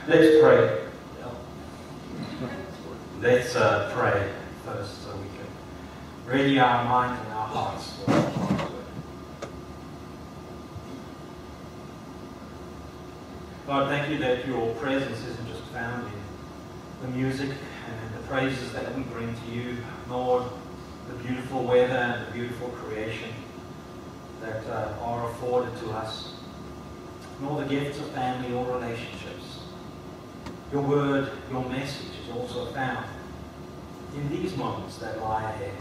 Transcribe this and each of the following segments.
Let's pray. Let's pray first so we can ready our minds and our hearts for God's word. God, thank you that your presence isn't just found in the music and the praises that we bring to you, nor the beautiful weather and the beautiful creation that are afforded to us, nor the gifts of family or relationships. Your word, your message is also found in these moments that lie ahead.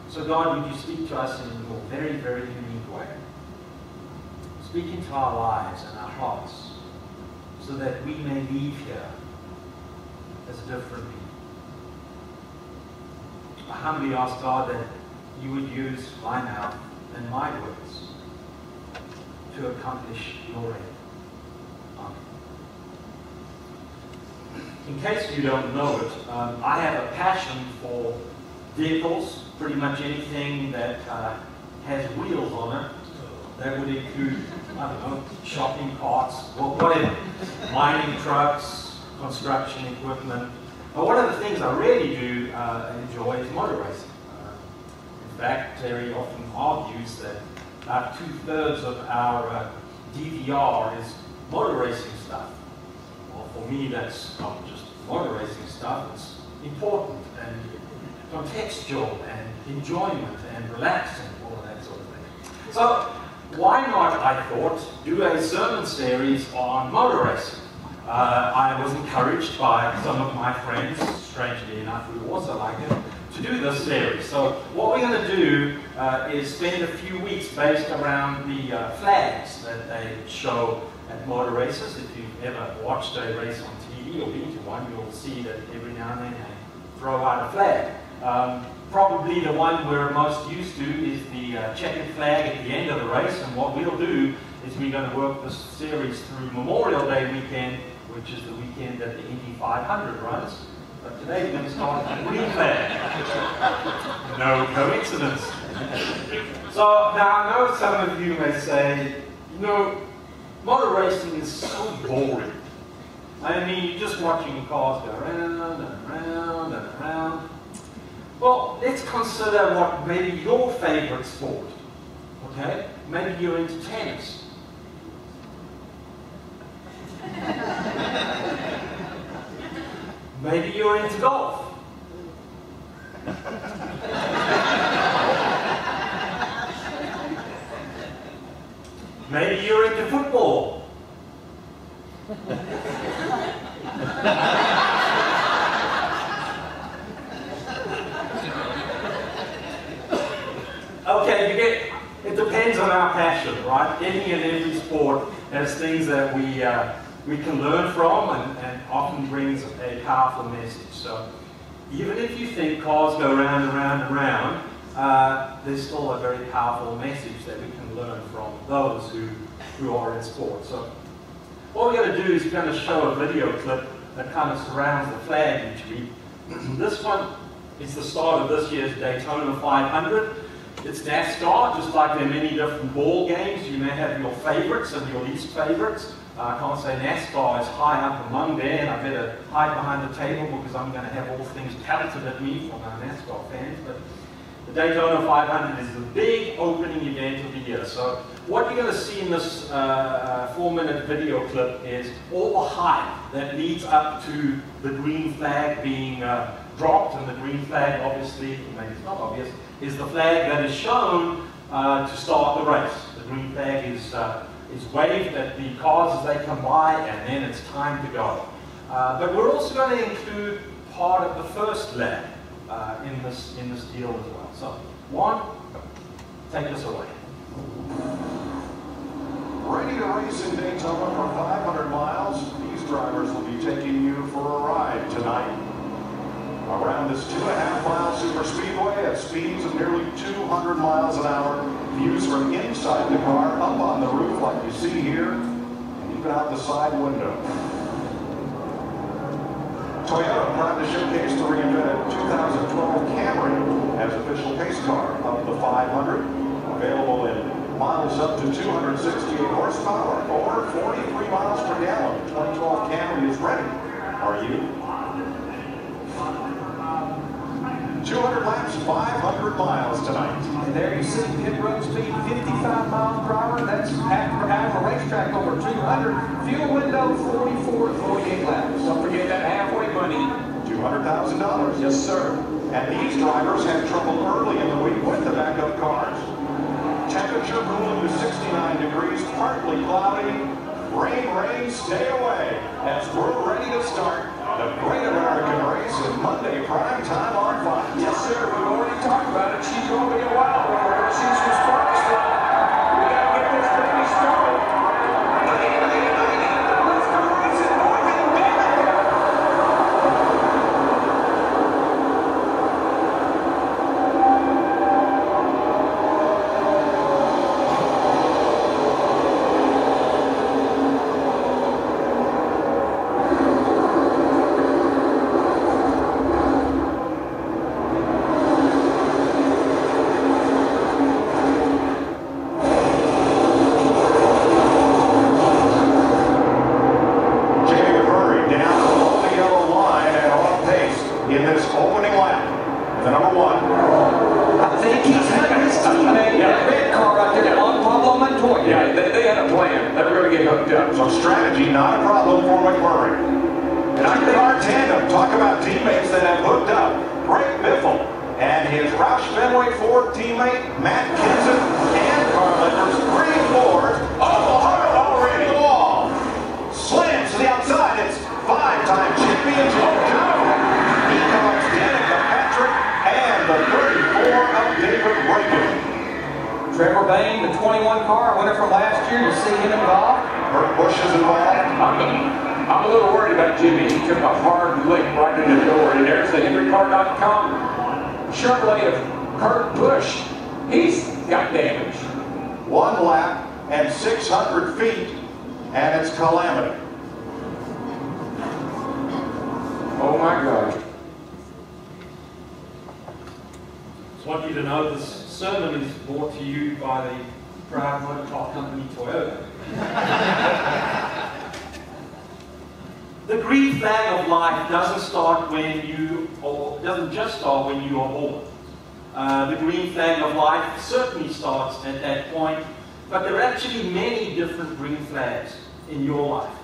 So God, would you speak to us in your very, very unique way. Speak into our lives and our hearts so that we may leave here as different people. I humbly ask, God, that you would use my mouth and my words to accomplish your end. Amen. In case you don't know it, I have a passion for vehicles, pretty much anything that has wheels on it. That would include, I don't know, shopping carts, whatever, mining trucks, construction equipment. But one of the things I really do enjoy is motor racing. In fact, Terry often argues that about 2/3 of our DVR is motor racing stuff. Well, for me, that's not just motor racing stuff. It's important and contextual and enjoyment and relaxing, all of that sort of thing. So why not, I thought, do a sermon series on motor racing? I was encouraged by some of my friends, strangely enough, who also like it, to do this series. So what we're going to do is spend a few weeks based around the flags that they show at motor races. If you've ever watched a race on TV or been to one, you'll see that every now and then they throw out a flag. Probably the one we're most used to is the checkered flag at the end of the race, and what we'll do is we're going to work this series through Memorial Day weekend, which is the weekend that the Indy 500 runs. But today we're going to start with the green flag. No coincidence. So now I know some of you may say, you know, motor racing is so boring. I mean, you're just watching cars go round and round and round. Well, let's consider what maybe your favorite sport, okay? Maybe you're into tennis. Maybe you're into golf. Maybe you're into football. Okay, it depends on our passion, right? Any and every sport has things that we can learn from and often brings a powerful message. So even if you think cars go round and round and round, there's still a very powerful message that we can learn from those who are in sport. So what we're going to do is we're going to show a video clip that kind of surrounds the flag each week. This one is the start of this year's Daytona 500. It's Nascar, just like there are many different ball games. You may have your favorites and your least favorites. I can't say Nascar is high up among there, and I better hide behind the table because I'm going to have all things pelted at me from our Nascar fans. But the Daytona 500 is the big opening event of the year. So what you're going to see in this 4-minute video clip is all the hype that leads up to the green flag being dropped, and the green flag, obviously, maybe it's not obvious, is the flag that is shown to start the race. The green flag is waved at the cars as they come by, and then it's time to go. But we're also going to include part of the first leg in this deal as well. So, Juan, take us away. Ready to race in Daytona for 500 miles? These drivers will be taking you for a ride tonight. Around this 2.5-mile superspeedway at speeds of nearly 200 miles an hour, views from inside the car, up on the roof like you see here, and even out the side window. Toyota proud to showcase the reinvented 2012 Camry as official pace car of the 500, available in models up to 268 horsepower or under 43 miles per gallon. The 2012 Camry is ready. Are you? 200 laps, 500 miles tonight. And there you see pit road speed 55 miles per hour. That's after a racetrack over 200. Fuel window 44 to 48 laps. Don't forget that halfway money. $200,000. Yes, sir. And these drivers had trouble early in the week with the backup cars. Temperature cooling to 69 degrees, partly cloudy. Rain, stay away. As we're ready to start the Great American Race in Monday prime time on Fox. Yes, sir. We've already talked about it. She's going to be a wild one. We're going to see some sparks fly. We got to get this baby started. Let's go racing, boys and baby. I'm a little worried about Jimmy. He took a hard lick right in the door, and there's the HenryCar.com Chevrolet of Kurt Busch. He's got damage. 1 lap and 600 feet, and it's calamity. Oh my God. Just want you to know this sermon is brought to you by the proud motor car company Toyota. The green flag of life doesn't start when you, or doesn't just start when you are born. The green flag of life certainly starts at that point, but there are actually many different green flags in your life.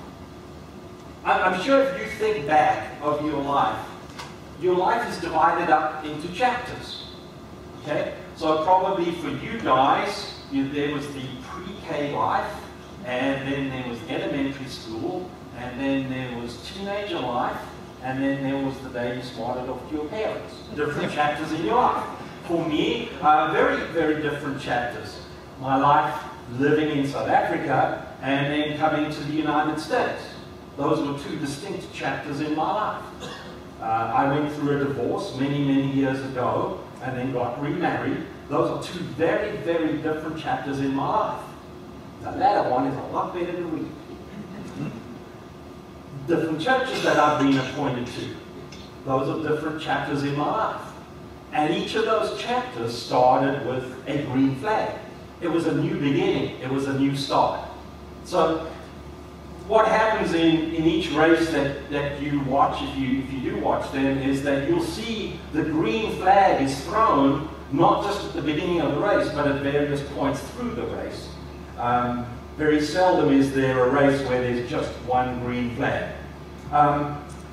I'm sure if you think back of your life is divided up into chapters. Okay? So probably for you guys, there was the pre-K life, and then there was elementary school, and then there was teenager life, and then there was the day you started off to your parents. Different chapters in your life. For me, very, very different chapters. My life living in South Africa, and then coming to the United States. Those were two distinct chapters in my life. I went through a divorce many, many years ago, and then got remarried. Those are two very, very different chapters in my life. The latter one is a lot better to read. Different churches that I've been appointed to. Those are different chapters in my life. And each of those chapters started with a green flag. It was a new beginning. It was a new start. So what happens in each race that you watch, if you do watch them, is that you'll see the green flag is thrown not just at the beginning of the race, but at various points through the race. Very seldom is there a race where there's just one green flag.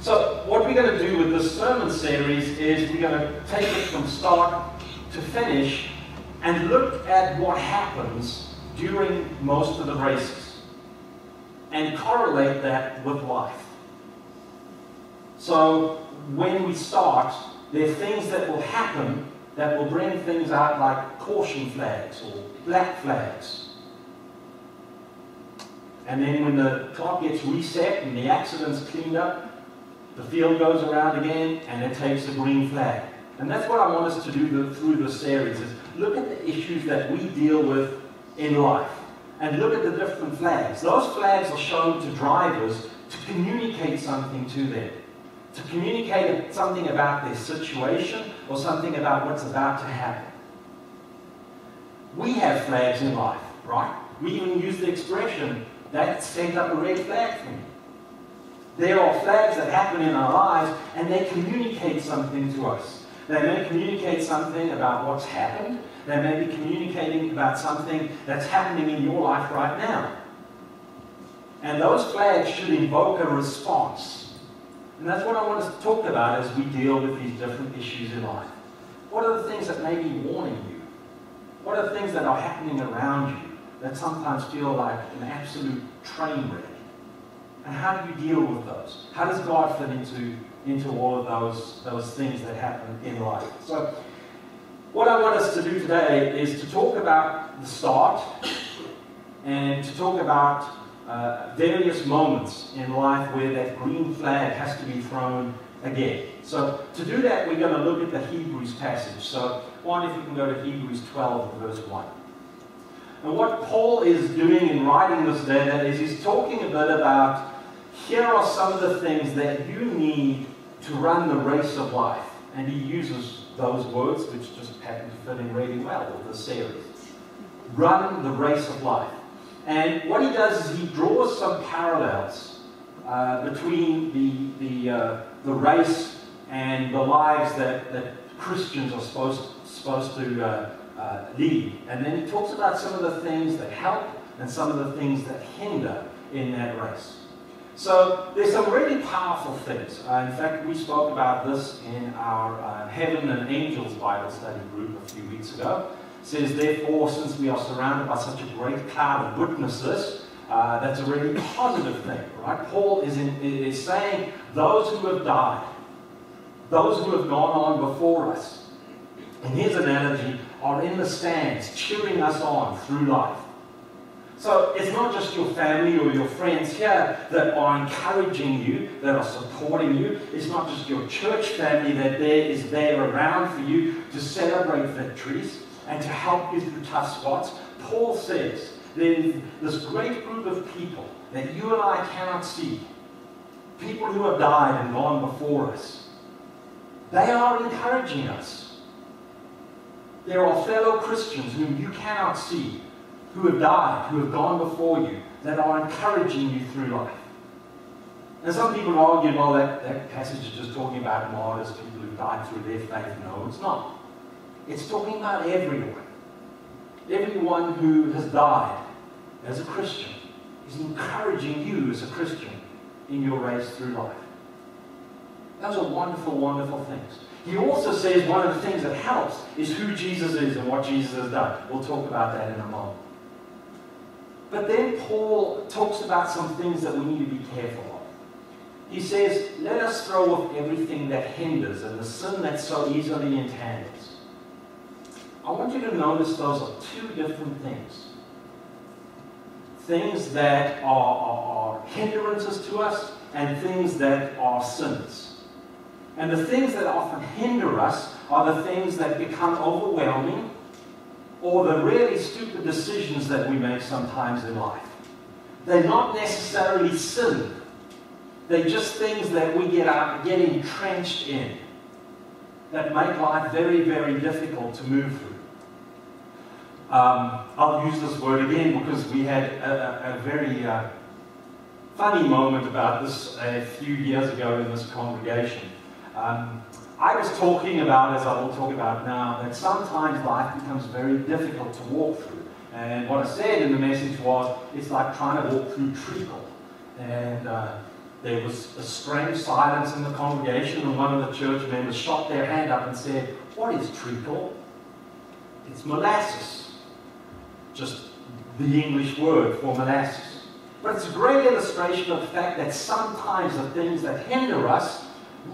So what we're going to do with this sermon series is we're going to take it from start to finish and look at what happens during most of the races and correlate that with life. So when we start, there are things that will happen that will bring things out like caution flags or black flags. And then when the clock gets reset and the accident's cleaned up, the field goes around again and it takes a green flag. And that's what I want us to do through this series, is look at the issues that we deal with in life and look at the different flags. Those flags are shown to drivers to communicate something to them, to communicate something about their situation or something about what's about to happen. We have flags in life, right? We even use the expression, that sent up a red flag for me. There are flags that happen in our lives, and they communicate something to us. They may communicate something about what's happened. They may be communicating about something that's happening in your life right now. And those flags should invoke a response. And that's what I want us to talk about as we deal with these different issues in life. What are the things that may be warning you? What are the things that are happening around you that sometimes feel like an absolute train wreck? And how do you deal with those? How does God fit into all of those things that happen in life? So what I want us to do today is to talk about the start and to talk about various moments in life where that green flag has to be thrown again. So to do that, we're going to look at the Hebrews passage. So one, if we can go to Hebrews 12, verse 1. And what Paul is doing in writing this letter is he's talking a bit about, here are some of the things that you need to run the race of life. And he uses those words, which just happen to fit in really well with the series. Run the race of life. And what he does is he draws some parallels between the race and the lives that Christians are supposed to lead. And then he talks about some of the things that help and some of the things that hinder in that race. So there's some really powerful things. In fact, we spoke about this in our Heaven and Angels Bible study group a few weeks ago. It says, therefore, since we are surrounded by such a great cloud of witnesses, that's a really positive thing, right? Paul is saying those who have died, those who have gone on before us, in his analogy, are in the stands cheering us on through life. So it's not just your family or your friends here that are encouraging you, that are supporting you. It's not just your church family that is there around for you to celebrate victories and to help you through tough spots. Paul says there's this great group of people that you and I cannot see, people who have died and gone before us. They are encouraging us. There are fellow Christians whom you cannot see, who have died, who have gone before you, that are encouraging you through life. And some people argue, well, that passage is just talking about martyrs, people who died through their faith. No, it's not. It's talking about everyone. Everyone who has died as a Christian is encouraging you as a Christian in your race through life. Those are wonderful, wonderful things. He also says one of the things that helps is who Jesus is and what Jesus has done. We'll talk about that in a moment. But then Paul talks about some things that we need to be careful of. He says, let us throw off everything that hinders and the sin that so easily entangles. I want you to notice those are two different things. Things that are hindrances to us and things that are sins. And the things that often hinder us are the things that become overwhelming, or the really stupid decisions that we make sometimes in life. They're not necessarily sin. They're just things that we get entrenched in that make life very, very difficult to move through. I'll use this word again because we had a very funny moment about this a few years ago in this congregation. I was talking about, as I will talk about now, that sometimes life becomes very difficult to walk through. And what I said in the message was, it's like trying to walk through treacle. And there was a strange silence in the congregation, and one of the church members shot their hand up and said, what is treacle? It's molasses. Just the English word for molasses. But it's a great illustration of the fact that sometimes the things that hinder us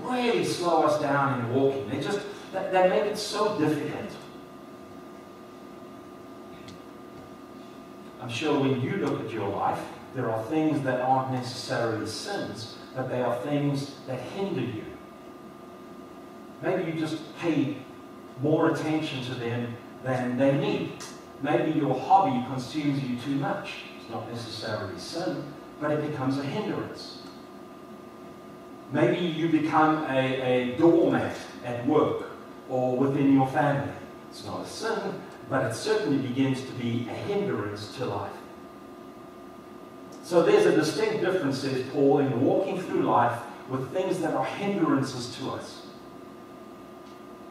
really slow us down in walking. They make it so difficult. I'm sure when you look at your life, there are things that aren't necessarily sins, but they are things that hinder you. Maybe you just pay more attention to them than they need. Maybe your hobby consumes you too much. It's not necessarily sin, but it becomes a hindrance. Maybe you become a doormat at work or within your family. It's not a sin, but it certainly begins to be a hindrance to life. So there's a distinct difference, says Paul, in walking through life with things that are hindrances to us.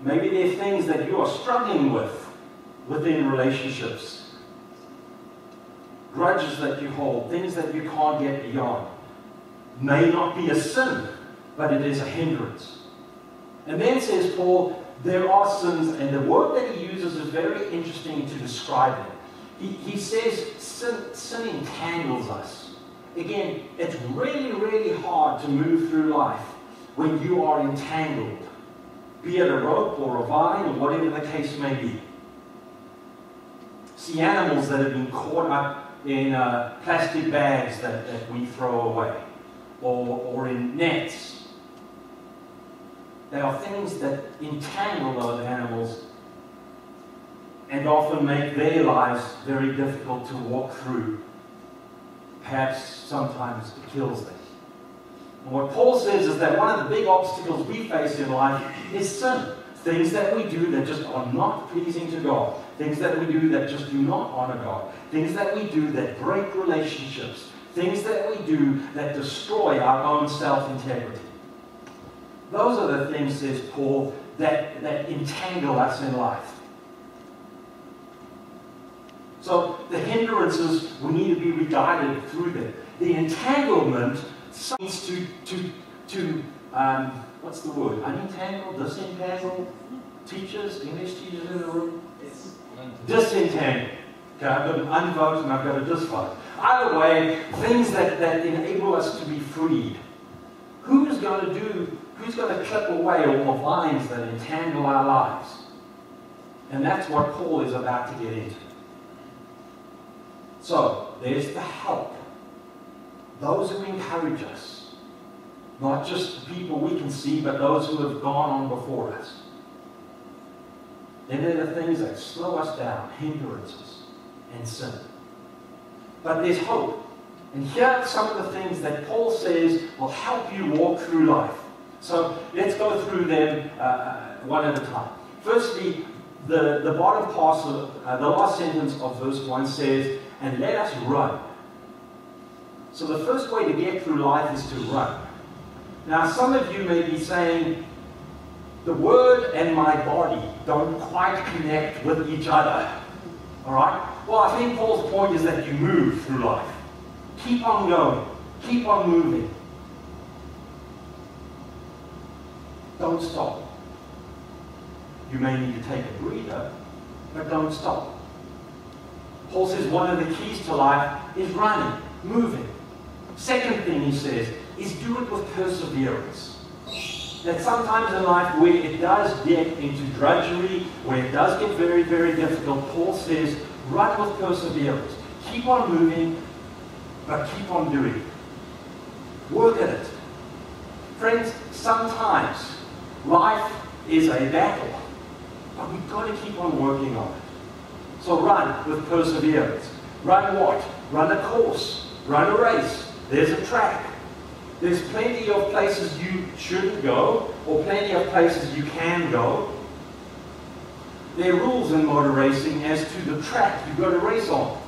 Maybe there are things that you are struggling with within relationships. Grudges that you hold, things that you can't get beyond. May not be a sin, but it is a hindrance. And then says Paul, there are sins, and the word that he uses is very interesting to describe them. He says sin entangles us. Again, it's really, really hard to move through life when you are entangled, be it a rope or a vine or whatever the case may be. See animals that have been caught up in plastic bags that we throw away, or in nets. They are things that entangle those animals and often make their lives very difficult to walk through. Perhaps sometimes it kills them. And what Paul says is that one of the big obstacles we face in life is sin. Things that we do that just are not pleasing to God. Things that we do that just do not honor God. Things that we do that break relationships. Things that we do that destroy our own self-integrity. Those are the things, says Paul, that entangle us in life. So the hindrances, we need to be guided through them. The entanglement seems to what's the word? Unentangle, disentangle? Teachers, English teachers in the room? Yes. Disentangle. Okay, I've got an unvote and I've got a disvote. Either way, things that enable us to be freed. Who's going to clip away all the vines that entangle our lives? And that's what Paul is about to get into. So, there's the help. Those who encourage us. Not just the people we can see, but those who have gone on before us. Then there are the things that slow us down, hindrances, and sin. But there's hope. And here are some of the things that Paul says will help you walk through life. So let's go through them one at a time. Firstly, the bottom part of the last sentence of verse 1 says, and let us run. So the first way to get through life is to run. Now some of you may be saying, the word and my body don't quite connect with each other. Alright? Well, I think Paul's point is that you move through life. Keep on going. Keep on moving. Don't stop. You may need to take a breather, but don't stop. Paul says one of the keys to life is running, moving. Second thing he says is do it with perseverance. That sometimes in life where it does get into drudgery, where it does get very, very difficult, Paul says run with perseverance. Keep on moving, but keep on doing. Work at it. Friends, sometimes life is a battle, but we've got to keep on working on it. So run with perseverance. Run what? Run a course. Run a race. There's a track. There's plenty of places you shouldn't go, or plenty of places you can go. There are rules in motor racing as to the track you've got to race on.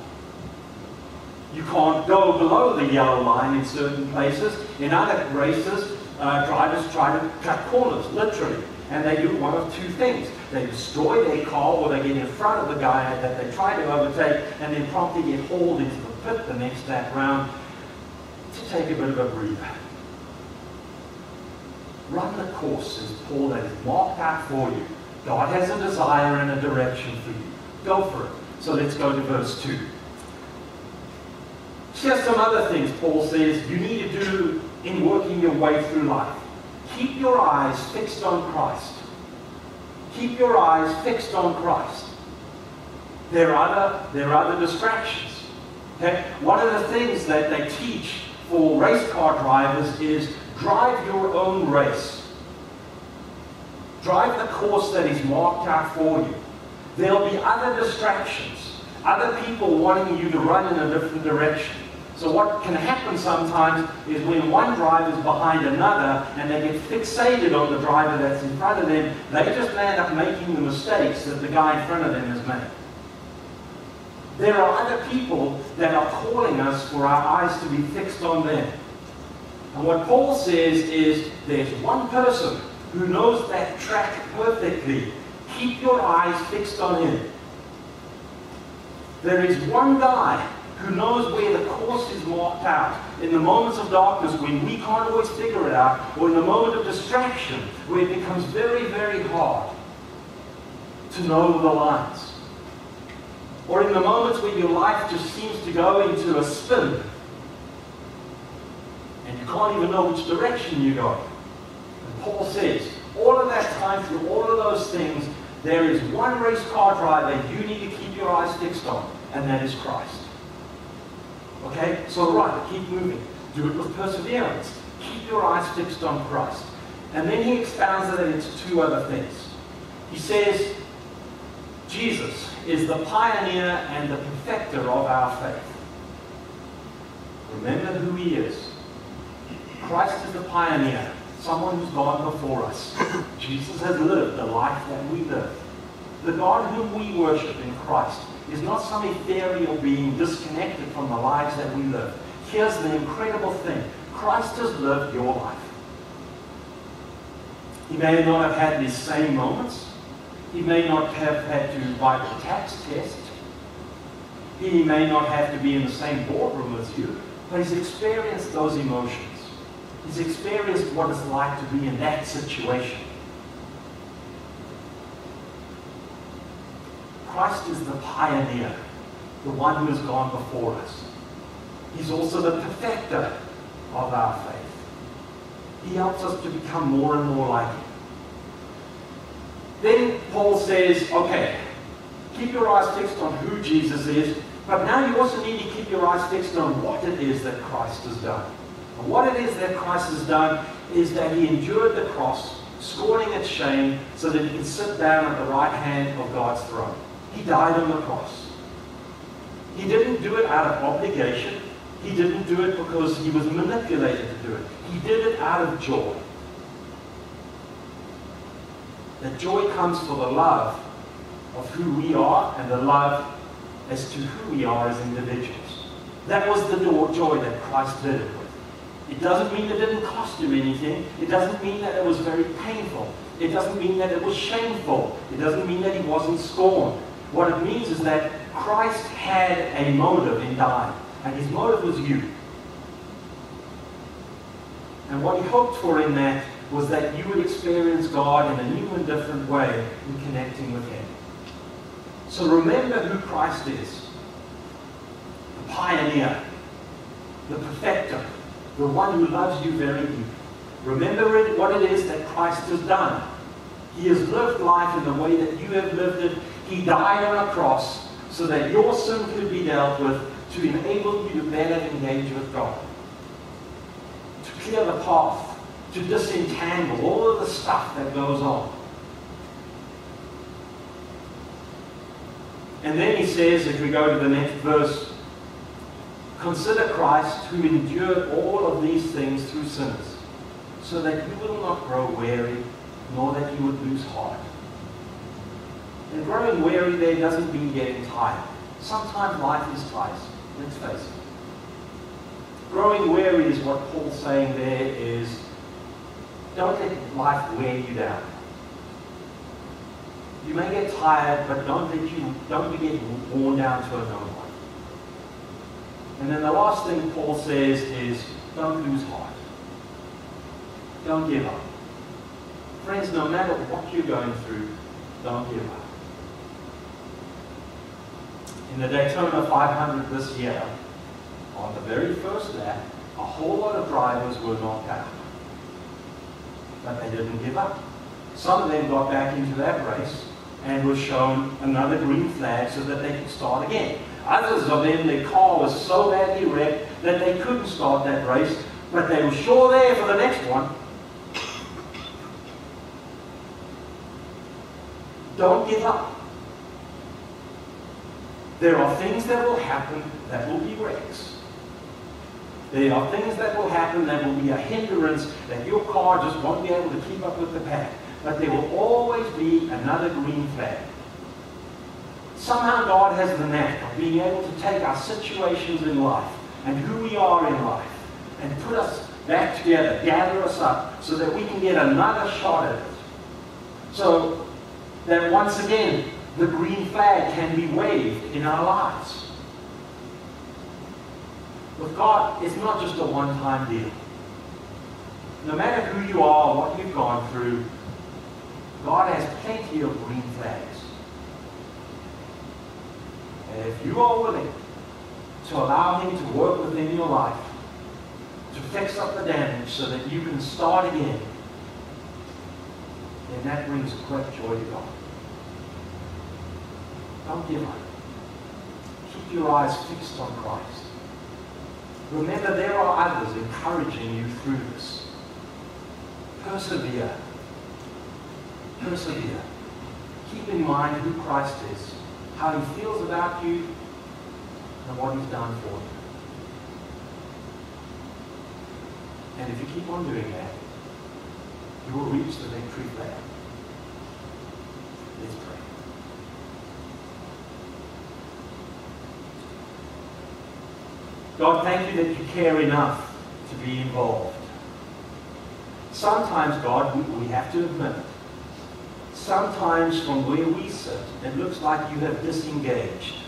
You can't go below the yellow line in certain places. In other races, drivers try to cut corners, literally. And they do one of two things. They destroy their car, or they get in front of the guy that they try to overtake, and then promptly get hauled into the pit the next lap round to take a bit of a breather. Run the course, as Paul, that is marked out for you. God has a desire and a direction for you. Go for it. So let's go to verse 2. Here's some other things Paul says you need to do in working your way through life. Keep your eyes fixed on Christ. Keep your eyes fixed on Christ. There are other distractions. Okay? One of the things that they teach for race car drivers is drive your own race. Drive the course that is marked out for you. There'll be other distractions. Other people wanting you to run in a different direction. So what can happen sometimes is when one driver is behind another and they get fixated on the driver that's in front of them, they just end up making the mistakes that the guy in front of them has made. There are other people that are calling us for our eyes to be fixed on them. And what Paul says is there's one person who knows that track perfectly. Keep your eyes fixed on him. There is one guy who knows where the course is marked out. In the moments of darkness when we can't always figure it out, or in the moment of distraction where it becomes very, very hard to know the lines. Or in the moments when your life just seems to go into a spin and you can't even know which direction you're going. And Paul says, all of that time, through all of those things, there is one race car driver you need to keep your eyes fixed on, and that is Christ. Okay? So right, keep moving. Do it with perseverance. Keep your eyes fixed on Christ. And then he expounds it into two other things. He says, Jesus is the pioneer and the perfecter of our faith. Remember who he is. Christ is the pioneer, someone who's gone before us. Jesus has lived the life that we live. The God whom we worship in Christ is not some ethereal being disconnected from the lives that we live. Here's the incredible thing. Christ has lived your life. He may not have had these same moments. He may not have had to write a tax test. He may not have to be in the same boardroom as you, but he's experienced those emotions. He's experienced what it's like to be in that situation. Christ is the pioneer, the one who has gone before us. He's also the perfecter of our faith. He helps us to become more and more like him. Then Paul says, okay, keep your eyes fixed on who Jesus is, but now you also need to keep your eyes fixed on what it is that Christ has done. And what it is that Christ has done is that he endured the cross, scorning its shame, so that he can sit down at the right hand of God's throne. He died on the cross. He didn't do it out of obligation. He didn't do it because he was manipulated to do it. He did it out of joy. That joy comes for the love of who we are and the love as to who we are as individuals. That was the joy that Christ did it with. It doesn't mean it didn't cost him anything. It doesn't mean that it was very painful. It doesn't mean that it was shameful. It doesn't mean that he wasn't scorned. What it means is that Christ had a motive in dying, and his motive was you. And what he hoped for in that was that you would experience God in a new and different way in connecting with him. So remember who Christ is. The pioneer, the perfecter, the one who loves you very deeply. Remember what it is that Christ has done. He has lived life in the way that you have lived it. He died on a cross so that your sin could be dealt with, to enable you to better engage with God. To clear the path, to disentangle all of the stuff that goes on. And then he says, if we go to the next verse, consider Christ who endured all of these things through sinners, so that you will not grow weary, nor that you would lose heart. And growing weary there doesn't mean getting tired. Sometimes life is tiresome, let's face it. Growing weary is what Paul's saying there is, don't let life wear you down. You may get tired, but don't get worn down to a no one. And then the last thing Paul says is, don't lose heart. Don't give up. Friends, no matter what you're going through, don't give up. In the Daytona 500 this year, on the very first lap, a whole lot of drivers were knocked out. But they didn't give up. Some of them got back into that race and were shown another green flag so that they could start again. Others of them, their car was so badly wrecked that they couldn't start that race, but they were sure there for the next one. Don't give up. There are things that will happen that will be wrecks. There are things that will happen that will be a hindrance, that your car just won't be able to keep up with the pack. But there will always be another green flag. somehow God has the knack of being able to take our situations in life and who we are in life and put us back together, gather us up so that we can get another shot at it. So that once again, the green flag can be waved in our lives. With God, it's not just a one-time deal. No matter who you are, what you've gone through, God has plenty of green flags. And if you are willing to allow Him to work within your life, to fix up the damage so that you can start again, then that brings great joy to God. Don't give up. Keep your eyes fixed on Christ. Remember, there are others encouraging you through this. Persevere. Persevere. Keep in mind who Christ is, how He feels about you, and what He's done for you. And if you keep on doing that, you will reach the victory flag. Let's pray. God, thank you that you care enough to be involved. Sometimes, God, we have to admit it. Sometimes from where we sit, it looks like you have disengaged.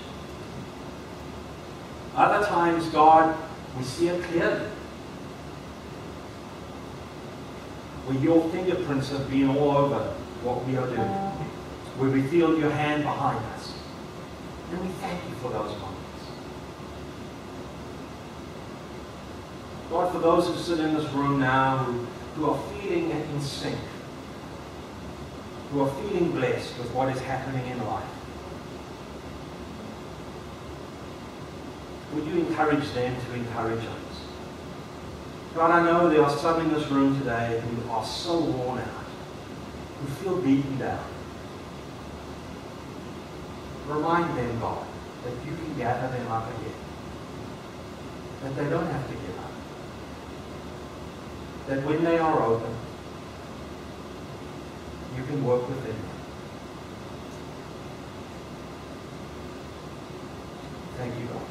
Other times, God, we see it clearly. Where your fingerprints have been all over what we are doing. Where we feel your hand behind us. And we thank you for those moments. God, for those who sit in this room now who are feeling in sync, who are feeling blessed with what is happening in life, would you encourage them to encourage us? God, I know there are some in this room today who are so worn out, who feel beaten down. Remind them, God, that you can gather them up again. That they don't have to give up. That when they are open, you can work within them. Thank you, God.